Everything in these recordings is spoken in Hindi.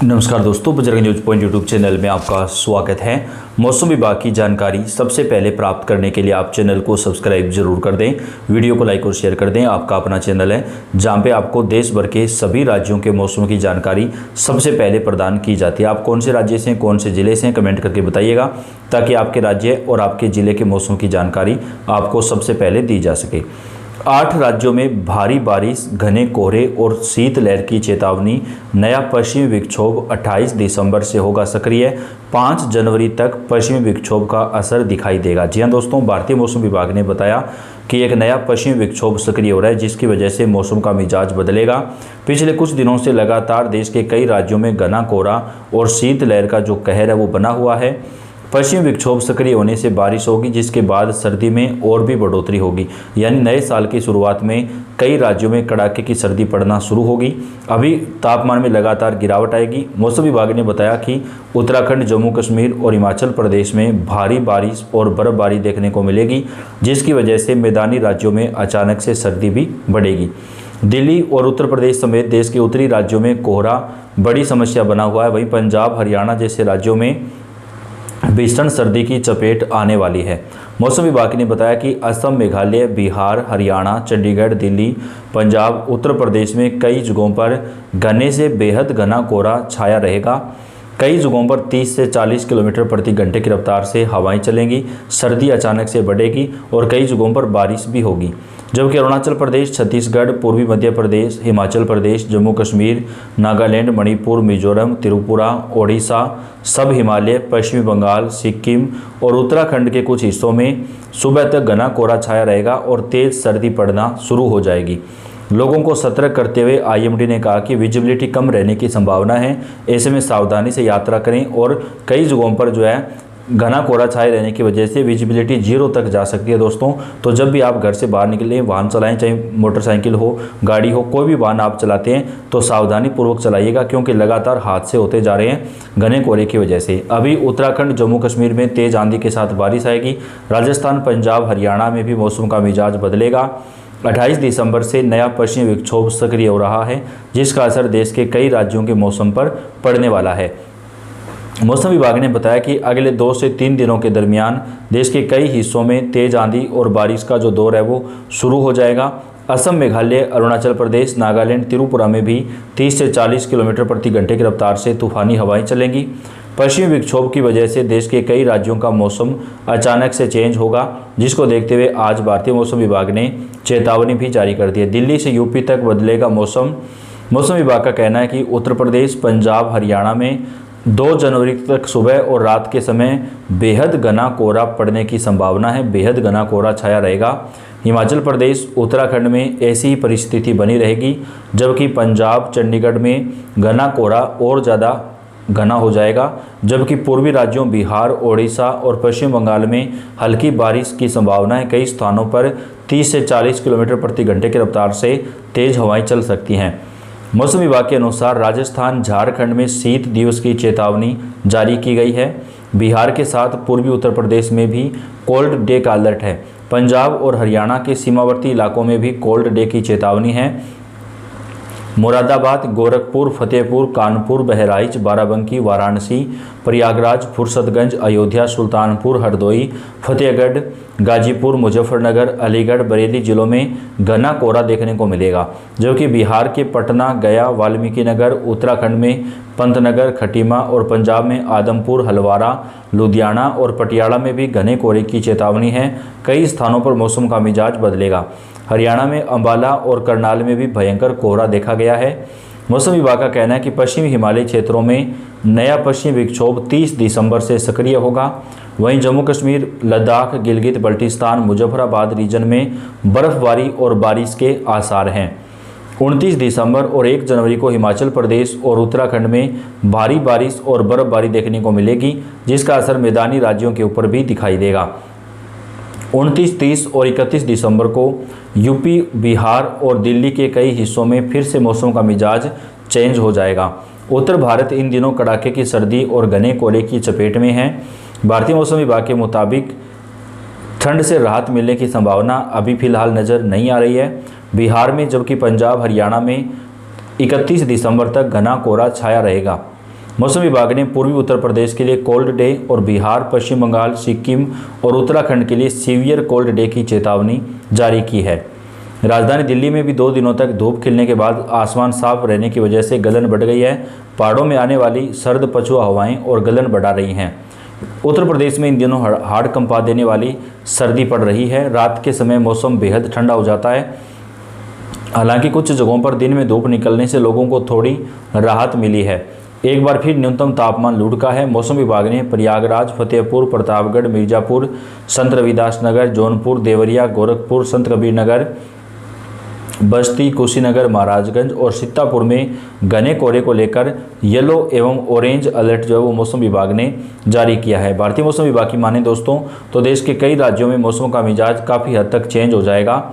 नमस्कार दोस्तों, Bajrang news point YouTube channel में आपका स्वागत है। मौसम विभाग की जानकारी सबसे पहले प्राप्त करने के लिए आप चैनल को सब्सक्राइब जरूर कर दें, वीडियो को लाइक और शेयर कर दें। आपका अपना चैनल है जहां पे आपको देश भर के सभी राज्यों के मौसम की जानकारी सबसे पहले प्रदान की जाती है। आप कौन से राज्य से, कौन से ज़िले से, कमेंट करके बताइएगा ताकि आपके राज्य और आपके ज़िले के मौसम की जानकारी आपको सबसे पहले दी जा सके। 8 राज्यों में भारी बारिश, घने कोहरे और शीतलहर की चेतावनी। नया पश्चिमी विक्षोभ 28 दिसंबर से होगा सक्रिय। 5 जनवरी तक पश्चिमी विक्षोभ का असर दिखाई देगा। जी हाँ दोस्तों, भारतीय मौसम विभाग ने बताया कि एक नया पश्चिमी विक्षोभ सक्रिय हो रहा है, जिसकी वजह से मौसम का मिजाज बदलेगा। पिछले कुछ दिनों से लगातार देश के कई राज्यों में घना कोहरा और शीतलहर का जो कहर है वो बना हुआ है। पश्चिमी विक्षोभ सक्रिय होने से बारिश होगी, जिसके बाद सर्दी में और भी बढ़ोतरी होगी। यानी नए साल की शुरुआत में कई राज्यों में कड़ाके की सर्दी पड़ना शुरू होगी। अभी तापमान में लगातार गिरावट आएगी। मौसम विभाग ने बताया कि उत्तराखंड, जम्मू कश्मीर और हिमाचल प्रदेश में भारी बारिश और बर्फबारी देखने को मिलेगी, जिसकी वजह से मैदानी राज्यों में अचानक से सर्दी भी बढ़ेगी। दिल्ली और उत्तर प्रदेश समेत देश के उत्तरी राज्यों में कोहरा बड़ी समस्या बना हुआ है। वहीं पंजाब, हरियाणा जैसे राज्यों में भीषण सर्दी की चपेट आने वाली है। मौसम विभाग ने बताया कि असम, मेघालय, बिहार, हरियाणा, चंडीगढ़, दिल्ली, पंजाब, उत्तर प्रदेश में कई जगहों पर घने से बेहद घना कोहरा छाया रहेगा। कई जगहों पर 30 से 40 किलोमीटर प्रति घंटे की रफ्तार से हवाएं चलेंगी। सर्दी अचानक से बढ़ेगी और कई जगहों पर बारिश भी होगी। जबकि अरुणाचल प्रदेश, छत्तीसगढ़, पूर्वी मध्य प्रदेश, हिमाचल प्रदेश, जम्मू कश्मीर, नागालैंड, मणिपुर, मिजोरम, त्रिपुरा, ओडिशा, सब हिमालय, पश्चिमी बंगाल, सिक्किम और उत्तराखंड के कुछ हिस्सों में सुबह तक घना कोहरा छाया रहेगा और तेज सर्दी पड़ना शुरू हो जाएगी। लोगों को सतर्क करते हुए आईएमडी ने कहा कि विजिबिलिटी कम रहने की संभावना है। ऐसे में सावधानी से यात्रा करें और कई जगहों पर जो है घना कोहरा छाए रहने की वजह से विजिबिलिटी 0 तक जा सकती है दोस्तों। तो जब भी आप घर से बाहर निकलें, वाहन चलाएं, चाहे मोटरसाइकिल हो, गाड़ी हो, कोई भी वाहन आप चलाते हैं तो सावधानी पूर्वक चलाइएगा, क्योंकि लगातार हादसे होते जा रहे हैं घने कोहरे की वजह से। अभी उत्तराखंड, जम्मू कश्मीर में तेज आंधी के साथ बारिश आएगी। राजस्थान, पंजाब, हरियाणा में भी मौसम का मिजाज बदलेगा। 28 दिसंबर से नया पश्चिमी विक्षोभ सक्रिय हो रहा है, जिसका असर देश के कई राज्यों के मौसम पर पड़ने वाला है। मौसम विभाग ने बताया कि अगले 2 से 3 दिनों के दरमियान देश के कई हिस्सों में तेज आंधी और बारिश का जो दौर है वो शुरू हो जाएगा। असम, मेघालय, अरुणाचल प्रदेश, नागालैंड, त्रिपुरा में भी 30 से 40 किलोमीटर प्रति घंटे की रफ्तार से तूफानी हवाएं चलेंगी। पश्चिमी विक्षोभ की वजह से देश के कई राज्यों का मौसम अचानक से चेंज होगा, जिसको देखते हुए आज भारतीय मौसम विभाग ने चेतावनी भी जारी कर दी है। दिल्ली से यूपी तक बदलेगा मौसम। मौसम विभाग का कहना है कि उत्तर प्रदेश, पंजाब, हरियाणा में 2 जनवरी तक सुबह और रात के समय बेहद घना कोहरा पड़ने की संभावना है। बेहद घना कोहरा छाया रहेगा। हिमाचल प्रदेश, उत्तराखंड में ऐसी ही परिस्थिति बनी रहेगी, जबकि पंजाब, चंडीगढ़ में घना कोहरा और ज़्यादा घना हो जाएगा। जबकि पूर्वी राज्यों बिहार, ओडिशा और पश्चिम बंगाल में हल्की बारिश की संभावना है। कई स्थानों पर 30 से 40 किलोमीटर प्रति घंटे की रफ्तार से तेज हवाएं चल सकती हैं। मौसम विभाग के अनुसार राजस्थान, झारखंड में शीत दिवस की चेतावनी जारी की गई है। बिहार के साथ पूर्वी उत्तर प्रदेश में भी कोल्ड डे का अलर्ट है। पंजाब और हरियाणा के सीमावर्ती इलाकों में भी कोल्ड डे की चेतावनी है। मुरादाबाद, गोरखपुर, फतेहपुर, कानपुर, बहराइच, बाराबंकी, वाराणसी, प्रयागराज, फुर्सतगंज, अयोध्या, सुल्तानपुर, हरदोई, फतेहगढ़, गाजीपुर, मुजफ्फरनगर, अलीगढ़, बरेली जिलों में घना कोहरा देखने को मिलेगा। जबकि बिहार के पटना, गया, वाल्मीकि नगर, उत्तराखंड में पंतनगर, खटीमा और पंजाब में आदमपुर, हलवारा, लुधियाना और पटियाला में भी घने कोहरे की चेतावनी है। कई स्थानों पर मौसम का मिजाज बदलेगा। हरियाणा में अंबाला और करनाल में भी भयंकर कोहरा देखा गया है। मौसम विभाग का कहना है कि पश्चिमी हिमालयी क्षेत्रों में नया पश्चिमी विक्षोभ 30 दिसंबर से सक्रिय होगा। वहीं जम्मू कश्मीर, लद्दाख, गिलगित बल्टिस्तान, मुजफ्फराबाद रीजन में बर्फबारी और बारिश के आसार हैं। 29 दिसंबर और 1 जनवरी को हिमाचल प्रदेश और उत्तराखंड में भारी बारिश और बर्फबारी देखने को मिलेगी, जिसका असर मैदानी राज्यों के ऊपर भी दिखाई देगा। 29, 30 और 31 दिसंबर को यूपी, बिहार और दिल्ली के कई हिस्सों में फिर से मौसम का मिजाज चेंज हो जाएगा। उत्तर भारत इन दिनों कड़ाके की सर्दी और घने कोहरे की चपेट में है। भारतीय मौसम विभाग के मुताबिक ठंड से राहत मिलने की संभावना अभी फिलहाल नज़र नहीं आ रही है। बिहार में, जबकि पंजाब, हरियाणा में 31 दिसंबर तक घना कोहरा छाया रहेगा। मौसम विभाग ने पूर्वी उत्तर प्रदेश के लिए कोल्ड डे और बिहार, पश्चिम बंगाल, सिक्किम और उत्तराखंड के लिए सीवियर कोल्ड डे की चेतावनी जारी की है। राजधानी दिल्ली में भी 2 दिनों तक धूप खिलने के बाद आसमान साफ रहने की वजह से गलन बढ़ गई है। पहाड़ों में आने वाली सर्द पछुआ हवाएं और गलन बढ़ा रही हैं। उत्तर प्रदेश में इन दिनों हाड़ कंपा देने वाली सर्दी पड़ रही है। रात के समय मौसम बेहद ठंडा हो जाता है। हालांकि कुछ जगहों पर दिन में धूप निकलने से लोगों को थोड़ी राहत मिली है। एक बार फिर न्यूनतम तापमान लुढ़का है। मौसम विभाग ने प्रयागराज, फतेहपुर, प्रतापगढ़, मिर्जापुर, संत रविदास नगर, जौनपुर, देवरिया, गोरखपुर, संत कबीर नगर, बस्ती, कुशीनगर, महाराजगंज और सीतापुर में घने कोहरे को लेकर येलो एवं ऑरेंज अलर्ट जो है वो मौसम विभाग ने जारी किया है। भारतीय मौसम विभाग की माने दोस्तों तो देश के कई राज्यों में मौसम का मिजाज काफ़ी हद तक चेंज हो जाएगा।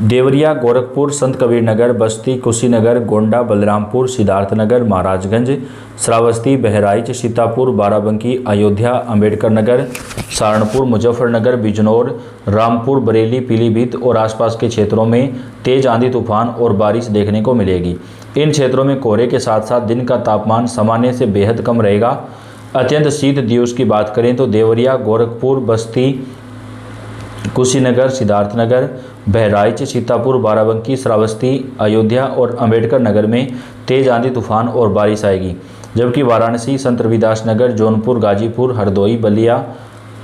देवरिया, गोरखपुर, संत कबीर नगर, बस्ती, कुशीनगर, गोंडा, बलरामपुर, सिद्धार्थनगर, महाराजगंज, श्रावस्ती, बहराइच, सीतापुर, बाराबंकी, अयोध्या, अंबेडकर नगर, सहारनपुर, मुजफ्फरनगर, बिजनौर, रामपुर, बरेली, पीलीभीत और आसपास के क्षेत्रों में तेज आंधी, तूफान और बारिश देखने को मिलेगी। इन क्षेत्रों में कोहरे के साथ साथ दिन का तापमान सामान्य से बेहद कम रहेगा। अत्यंत शीत दिवस की बात करें तो देवरिया, गोरखपुर, बस्ती, कुशीनगर, सिद्धार्थनगर, बहराइच, सीतापुर, बाराबंकी, श्रावस्ती, अयोध्या और अंबेडकर नगर में तेज आंधी, तूफान और बारिश आएगी। जबकि वाराणसी, संत रविदास नगर, जौनपुर, गाजीपुर, हरदोई, बलिया,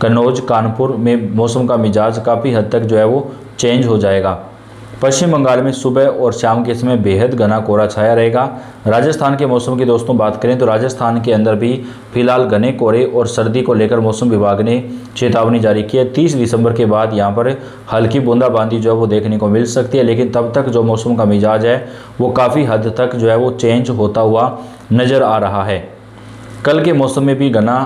कन्नौज, कानपुर में मौसम का मिजाज काफ़ी हद तक जो है वो चेंज हो जाएगा। पश्चिम बंगाल में सुबह और शाम के समय बेहद घना कोहरा छाया रहेगा। राजस्थान के मौसम की दोस्तों बात करें तो राजस्थान के अंदर भी फिलहाल घने कोहरे और सर्दी को लेकर मौसम विभाग ने चेतावनी जारी की है। 30 दिसंबर के बाद यहाँ पर हल्की बूंदाबांदी जो है वो देखने को मिल सकती है, लेकिन तब तक जो मौसम का मिजाज है वो काफ़ी हद तक जो है वो चेंज होता हुआ नज़र आ रहा है। कल के मौसम में भी घना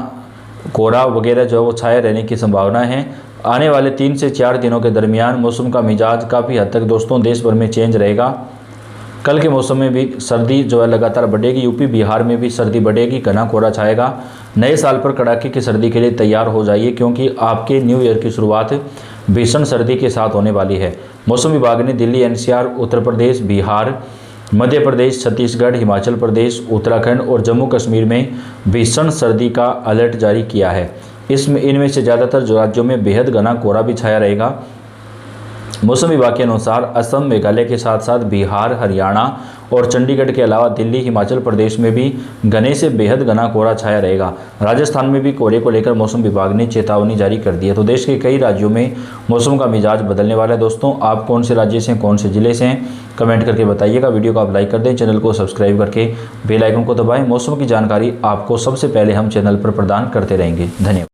कोहरा वगैरह जो है वो छाए रहने की संभावना है। आने वाले 3 से 4 दिनों के दरमियान मौसम का मिजाज काफ़ी हद तक दोस्तों देश भर में चेंज रहेगा। कल के मौसम में भी सर्दी जो है लगातार बढ़ेगी। यूपी, बिहार में भी सर्दी बढ़ेगी, घना कोहरा छाएगा। नए साल पर कड़ाके की सर्दी के लिए तैयार हो जाइए, क्योंकि आपके न्यू ईयर की शुरुआत भीषण सर्दी के साथ होने वाली है। मौसम विभाग ने दिल्ली, एनसीआर, उत्तर प्रदेश, बिहार, मध्य प्रदेश, छत्तीसगढ़, हिमाचल प्रदेश, उत्तराखंड और जम्मू कश्मीर में भीषण सर्दी का अलर्ट जारी किया है। इनमें से ज़्यादातर राज्यों में बेहद घना कोहरा भी छाया रहेगा। मौसम विभाग के अनुसार असम, मेघालय के साथ साथ बिहार, हरियाणा और चंडीगढ़ के अलावा दिल्ली, हिमाचल प्रदेश में भी घने से बेहद घना कोहरा छाया रहेगा। राजस्थान में भी कोहरे को लेकर मौसम विभाग ने चेतावनी जारी कर दी है। तो देश के कई राज्यों में मौसम का मिजाज बदलने वाला है। दोस्तों आप कौन से राज्य से, कौन से ज़िले से हैं, कमेंट करके बताइएगा। वीडियो को आप लाइक कर दें, चैनल को सब्सक्राइब करके बेल आइकन को दबाएं। मौसम की जानकारी आपको सबसे पहले हम चैनल पर प्रदान करते रहेंगे। धन्यवाद।